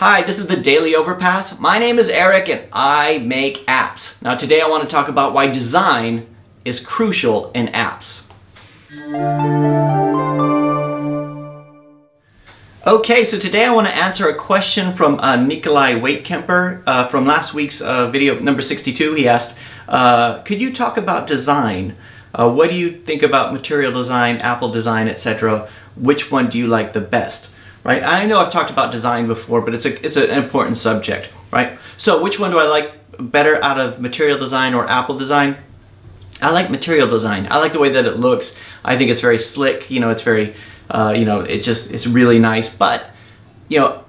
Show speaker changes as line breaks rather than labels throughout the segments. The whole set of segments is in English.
Hi, this is the Daily Overpass. My name is Eric and I make apps. Now today I want to talk about why design is crucial in apps. Okay, so today I want to answer a question from Nikolai Waitkemper from last week's video number 62. He asked, could you talk about design? What do you think about material design, Apple design, etc.? Which one do you like the best? Right? I know I've talked about design before, but it's an important subject, right? So which one do I like better out of material design or Apple design? I like material design. I like the way that it looks. I think it's very slick. You know, it's very, it's really nice. But, you know,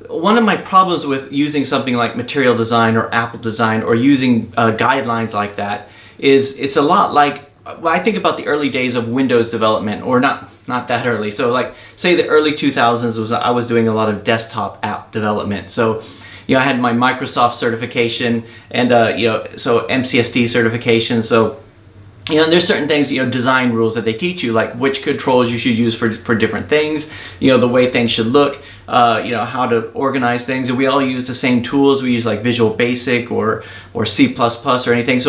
one of my problems with using something like material design or Apple design or using guidelines like that is it's a lot like, well, I think about the early days of Windows development, or not that early. So like, say the early 2000s I was doing a lot of desktop app development. So, you know, I had my Microsoft certification and, so MCSD certification. So, you know, there's certain things, you know, design rules that they teach you, like which controls you should use for different things, you know, the way things should look, you know, how to organize things. And we all use the same tools. We use like Visual Basic or C++ or anything.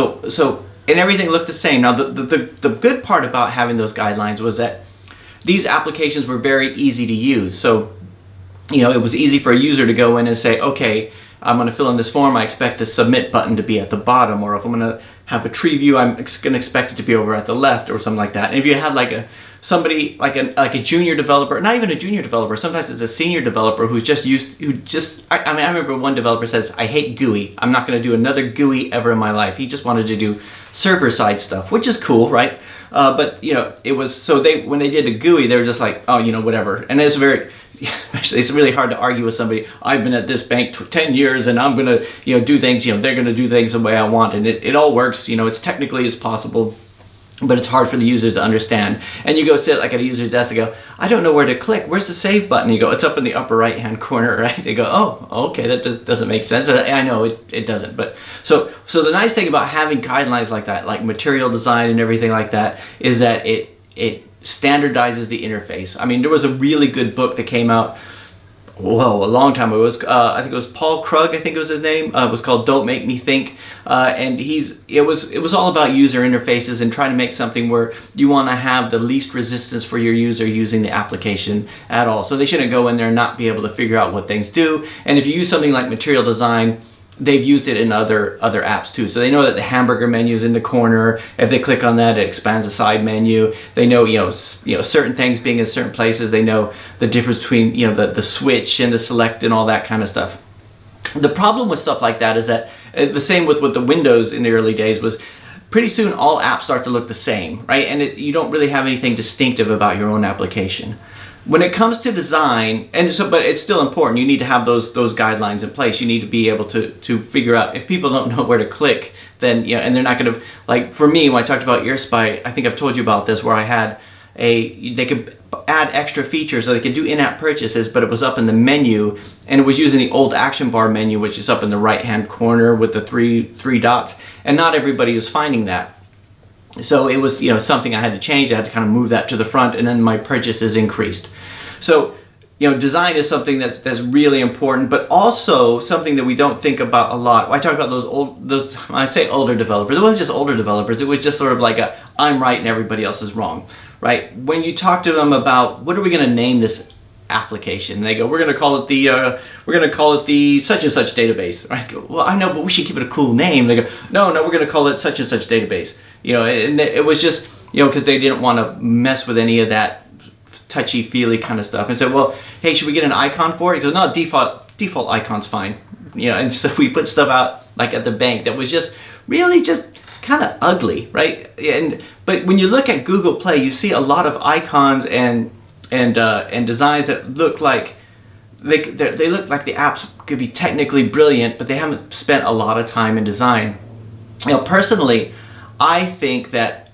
And everything looked the same. Now, the good part about having those guidelines was that these applications were very easy to use. So, you know, it was easy for a user to go in and say, okay, I'm going to fill in this form. I expect the submit button to be at the bottom, or if I'm going to have a tree view, I'm going to expect it to be over at the left, or something like that. And if you had like somebody like a junior developer, not even a junior developer, sometimes it's a senior developer I remember one developer says, I hate GUI. I'm not going to do another GUI ever in my life. He just wanted to do server-side stuff, which is cool, right? But you know, it was so when they did a GUI, they were just like, oh, you know, whatever. And it's actually, it's really hard to argue with somebody. I've been at this bank 10 years, and I'm gonna, you know, do things. You know, they're gonna do things the way I want, and it all works. You know, it's technically as possible, but it's hard for the users to understand. And you go sit like at a user's desk and go, I don't know where to click. Where's the save button? You go, it's up in the upper right hand corner, right? They go, oh, okay, that doesn't make sense. I know it doesn't. But so the nice thing about having guidelines like that, like material design and everything like that, is that it standardizes the interface. I mean, there was a really good book that came out, whoa, a long time ago. It was, I think it was Paul Krug, I think it was his name. It was called Don't Make Me Think. And it was all about user interfaces and trying to make something where you want to have the least resistance for your user using the application at all. So they shouldn't go in there and not be able to figure out what things do. And if you use something like material design, they've used it in other apps too. So they know that the hamburger menu is in the corner. If they click on that, it expands the side menu. They know, you know, certain things being in certain places. They know the difference between, you know, the switch and the select and all that kind of stuff. The problem with stuff like that is that the same with the Windows in the early days was pretty soon all apps start to look the same, right? And you don't really have anything distinctive about your own application. When it comes to design, but it's still important. You need to have those guidelines in place. You need to be able to figure out if people don't know where to click, then, you know, and they're not going to, like for me, when I talked about EarSpy, I think I've told you about this, where I had they could add extra features, so they could do in-app purchases, but it was up in the menu, and it was using the old action bar menu, which is up in the right-hand corner with the three dots, and not everybody was finding that. So it was, you know, something I had to change. I had to kind of move that to the front, and then my purchases increased. So, you know, design is something that's really important, but also something that we don't think about a lot. I talk about those when I say older developers, it wasn't just older developers. It was just sort of like I'm right and everybody else is wrong, right? When you talk to them about what are we going to name this application, they go, we're going to call it the such and such database. I go, well, I know, but we should give it a cool name. They go, no, we're going to call it such and such database. You know, and it was just, you know, because they didn't want to mess with any of that touchy-feely kind of stuff. And said, well, hey, should we get an icon for it? He goes, no, default icon's fine. You know, and so we put stuff out like at the bank that was just really just kind of ugly, right? But when you look at Google Play, you see a lot of icons and designs that look like they look like the apps could be technically brilliant, but they haven't spent a lot of time in design. You know, personally, I think that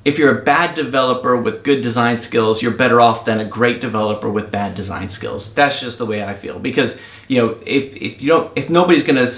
if you're a bad developer with good design skills, you're better off than a great developer with bad design skills. That's just the way I feel, because, you know, if nobody's gonna,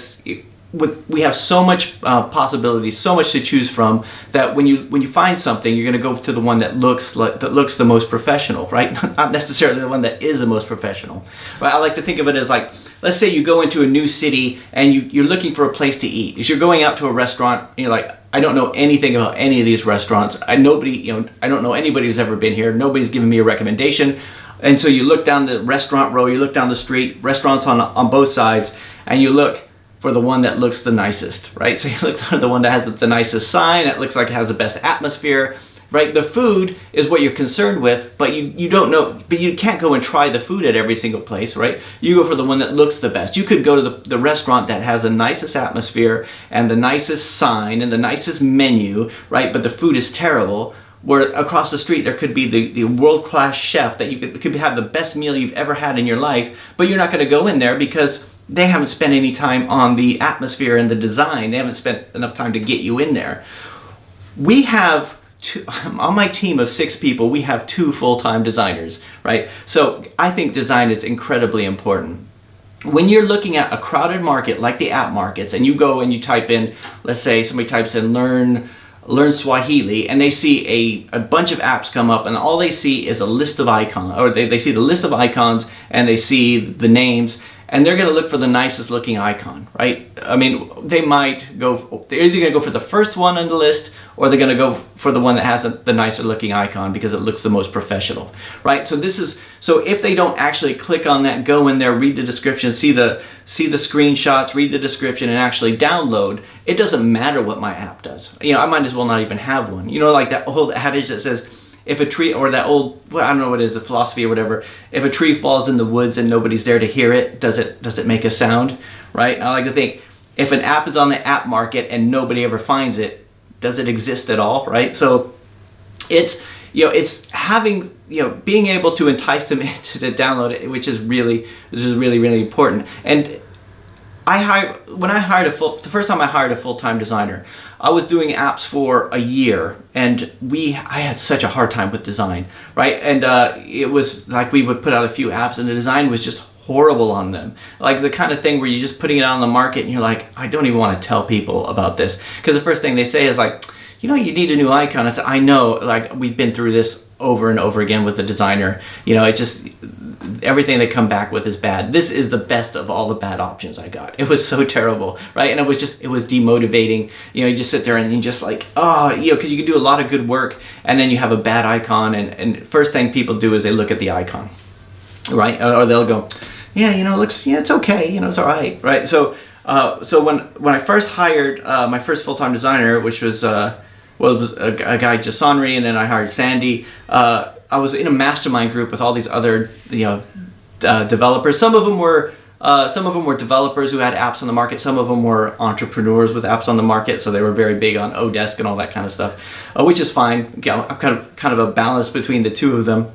we have so much possibilities, so much to choose from, that when you find something, you're going to go to the one that looks the most professional, right? Not necessarily the one that is the most professional, right? I like to think of it as like, let's say you go into a new city and you're looking for a place to eat. If you're going out to a restaurant, and you're like, I don't know anything about any of these restaurants. I don't know anybody who's ever been here. Nobody's given me a recommendation. And so you look down the restaurant row, you look down the street, restaurants on both sides, and you look for the one that looks the nicest, right? So you look for the one that has the nicest sign, that looks like it has the best atmosphere, right? The food is what you're concerned with, but you don't know, but you can't go and try the food at every single place, right? You go for the one that looks the best. You could go to the restaurant that has the nicest atmosphere and the nicest sign and the nicest menu, right? But the food is terrible. Where across the street there could be the world-class chef that you could have the best meal you've ever had in your life, but you're not going to go in there because they haven't spent any time on the atmosphere and the design. They haven't spent enough time to get you in there. We have on my team of 6 people, we have 2 full-time designers, right? So I think design is incredibly important. When you're looking at a crowded market like the app markets, and you go and you type in, let's say somebody types in learn Swahili, and they see a bunch of apps come up, and all they see is a list of icons, or they see the list of icons and they see the names, and they're going to look for the nicest looking icon, right? I mean, they're either going to go for the first one on the list, or they're going to go for the one that has the nicer looking icon because it looks the most professional, right? So if they don't actually click on that, go in there, read the description, see the screenshots, read the description, and actually download, it doesn't matter what my app does. I might as well not even have one. Like that old adage that says, if a tree, or that old, I don't know what it is, a philosophy or whatever, if a tree falls in the woods and nobody's there to hear it, does it make a sound, right? I like to think, if an app is on the app market and nobody ever finds it, does it exist at all, right? So it's having, being able to entice them to download it, which is really important. And the first time I hired a full-time designer, I was doing apps for a year, and I had such a hard time with design, right? And it was like we would put out a few apps and the design was just horrible on them. Like the kind of thing where you're just putting it on the market and you're like, I don't even want to tell people about this. Because the first thing they say is like, you need a new icon. I said, I know, like we've been through this over and over again with the designer. It's just, everything they come back with is bad. This is the best of all the bad options I got. It was so terrible, right? And it was demotivating. You just sit there and you just like, because you can do a lot of good work and then you have a bad icon, and first thing people do is they look at the icon, right? Or they'll go, it's okay, it's all right, right? So when I first hired my first full-time designer, which was it was a guy, Jasonri, and then I hired Sandy. I was in a mastermind group with all these other developers. Some of them were developers who had apps on the market. Some of them were entrepreneurs with apps on the market, so they were very big on Odesk and all that kind of stuff, which is fine. I'm kind of a balance between the two of them.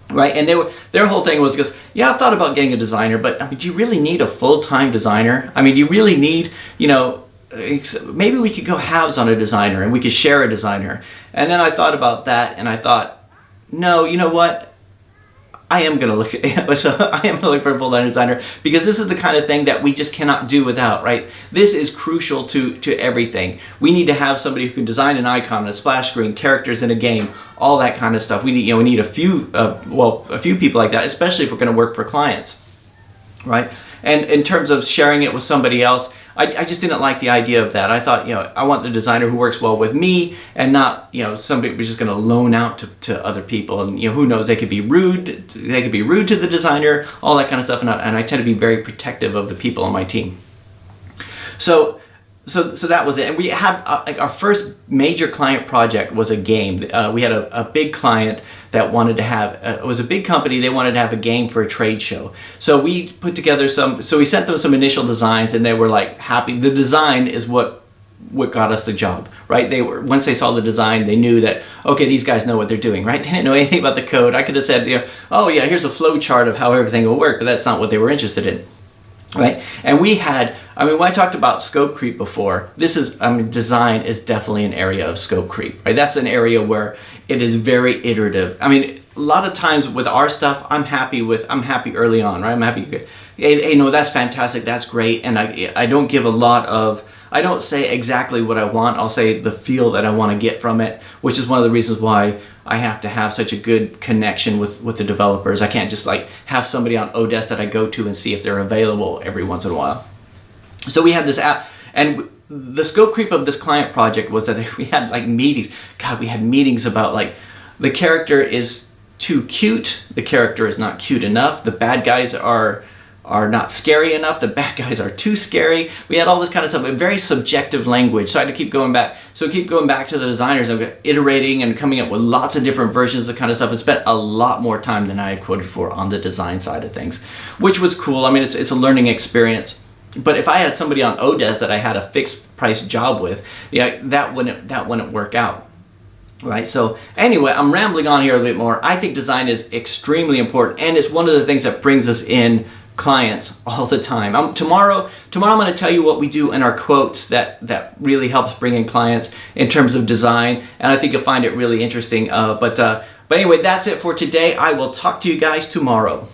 Right, and their whole thing was, I've thought about getting a designer, but I mean, do you really need a full-time designer? I mean, do you really need, maybe we could go halves on a designer and we could share a designer. And then I thought about that and I thought, no, you know what? I am going to look for a full-time designer, because this is the kind of thing that we just cannot do without, right? This is crucial to everything. We need to have somebody who can design an icon, a splash screen, characters in a game, all that kind of stuff. We need a few people like that, especially if we're going to work for clients, right? And in terms of sharing it with somebody else, I just didn't like the idea of that. I thought, I want the designer who works well with me, and not, somebody who's just going to loan out to other people. And who knows, they could be rude. They could be rude to the designer, all that kind of stuff. And I tend to be very protective of the people on my team. So that was it. And we had our first major client project was a game. We had a big client that wanted to have, it was a big company, they wanted to have a game for a trade show. So we put together so we sent them some initial designs, and they were like happy. The design is what got us the job, right? Once they saw the design, they knew that, okay, these guys know what they're doing, right? They didn't know anything about the code. I could have said, oh yeah, here's a flow chart of how everything will work, but that's not what they were interested in. right? And we had, I mean, when I talked about scope creep before, this is, I mean, design is definitely an area of scope creep, right? That's an area where it is very iterative. I mean, a lot of times with our stuff, I'm happy early on, right? I'm happy, hey, no, that's fantastic, that's great, and I don't give a lot of, I don't say exactly what I want, I'll say the feel that I want to get from it, which is one of the reasons why I have to have such a good connection with the developers. I can't just like have somebody on Odesk that I go to and see if they're available every once in a while. So we had this app, and the scope creep of this client project was that we had like meetings. God, we had meetings about like, the character is too cute, the character is not cute enough, the bad guys are not scary enough, the bad guys are too scary. We had all this kind of stuff, a very subjective language. So I had to keep going back. So keep going back to the designers and iterating and coming up with lots of different versions of kind of stuff, and spent a lot more time than I had quoted for on the design side of things, which was cool. I mean, it's a learning experience. But if I had somebody on Odesk that I had a fixed price job with, yeah, that wouldn't work out. Right, so anyway, I'm rambling on here a bit more. I think design is extremely important, and it's one of the things that brings us in clients all the time. Tomorrow I'm going to tell you what we do in our quotes that really helps bring in clients in terms of design, and I think you'll find it really interesting. But anyway, that's it for today. I will talk to you guys tomorrow.